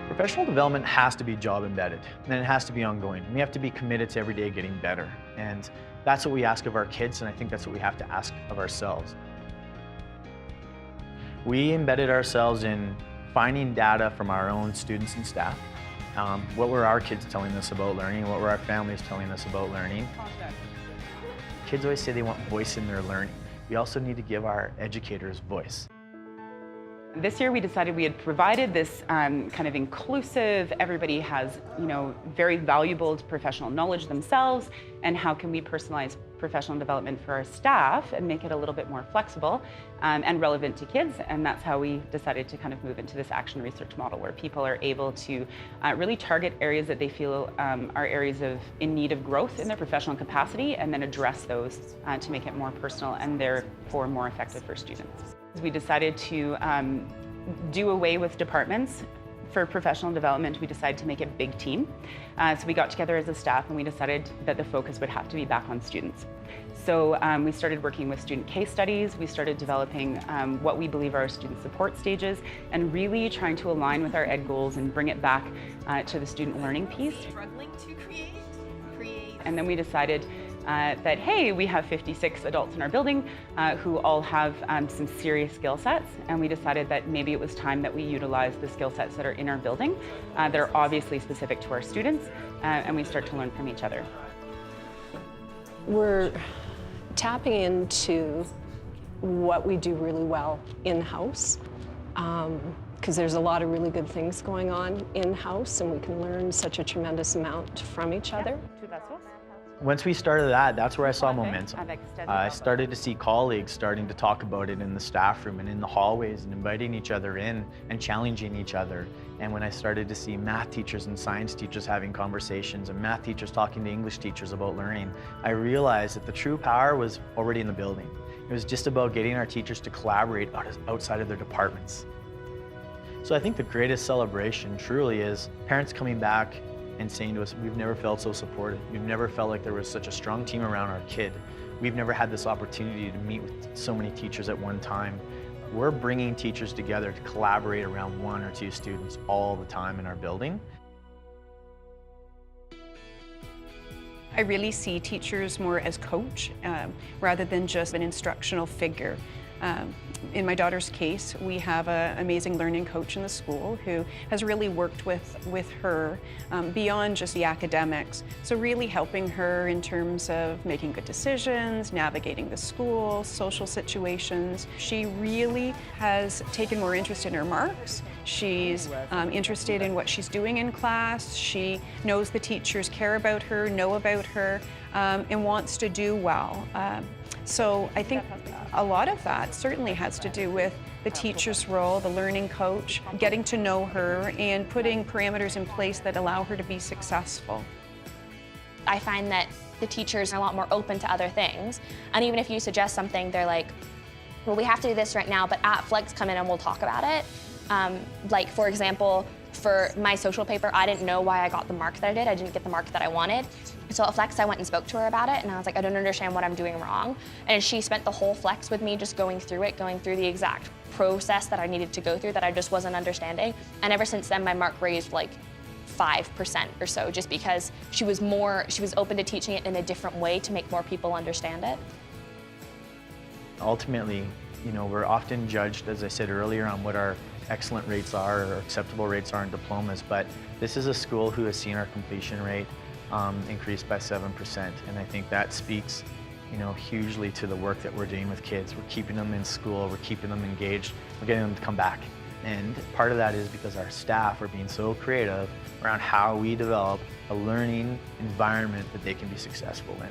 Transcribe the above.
Professional development has to be job embedded, and it has to be ongoing. We have to be committed to every day getting better. And that's what we ask of our kids, and I think that's what we have to ask of ourselves. We embedded ourselves in finding data from our own students and staff. What were our kids telling us about learning? What were our families telling us about learning? Kids always say they want voice in their learning. We also need to give our educators voice. This year we decided we had provided this kind of inclusive, everybody has, very valuable professional knowledge themselves, and how can we personalize professional development for our staff and make it a little bit more flexible and relevant to kids. And that's how we decided to kind of move into this action research model where people are able to really target areas that they feel are areas in need of growth in their professional capacity, and then address those to make it more personal and therefore more effective for students. We decided to do away with departments. For professional development, we decided to make it big team. So we got together as a staff and we decided that the focus would have to be back on students. So we started working with student case studies. We started developing what we believe are our student support stages, and really trying to align with our ed goals and bring it back to the student learning piece. Struggling to create. And then we decided that, hey, we have 56 adults in our building who all have some serious skill sets, and we decided that maybe it was time that we utilize the skill sets that are in our building that are obviously specific to our students, and we start to learn from each other. We're tapping into what we do really well in-house, because there's a lot of really good things going on in-house, and we can learn such a tremendous amount from each other. Once we started that's where I saw momentum. I started to see colleagues starting to talk about it in the staff room and in the hallways and inviting each other in and challenging each other. And when I started to see math teachers and science teachers having conversations and math teachers talking to English teachers about learning, I realized that the true power was already in the building. It was just about getting our teachers to collaborate outside of their departments. So I think the greatest celebration truly is parents coming back and saying to us, we've never felt so supported. We've never felt like there was such a strong team around our kid. We've never had this opportunity to meet with so many teachers at one time. We're bringing teachers together to collaborate around one or two students all the time in our building. I really see teachers more as coach rather than just an instructional figure. In my daughter's case, we have an amazing learning coach in the school who has really worked with her beyond just the academics. So really helping her in terms of making good decisions, navigating the school, social situations. She really has taken more interest in her marks. She's interested in what she's doing in class. She knows the teachers care about her, know about her, and wants to do well. So I think a lot of that certainly has to do with the teacher's role, the learning coach, getting to know her and putting parameters in place that allow her to be successful. I find that the teachers are a lot more open to other things. And even if you suggest something, they're like, well, we have to do this right now, but at Flex, come in and we'll talk about it. Like, for example, for my social paper, I didn't know why I got the mark that I did. I didn't get the mark that I wanted. So at Flex, I went and spoke to her about it, and I was like, I don't understand what I'm doing wrong. And she spent the whole Flex with me just going through the exact process that I needed to go through that I just wasn't understanding. And ever since then, my mark raised like 5% or so, just because she was open to teaching it in a different way to make more people understand it. Ultimately, we're often judged, as I said earlier, on what our excellent rates are or acceptable rates are in diplomas, but this is a school who has seen our completion rate increased by 7%, and I think that speaks hugely to the work that we're doing with kids. We're keeping them in school, we're keeping them engaged, we're getting them to come back. And part of that is because our staff are being so creative around how we develop a learning environment that they can be successful in.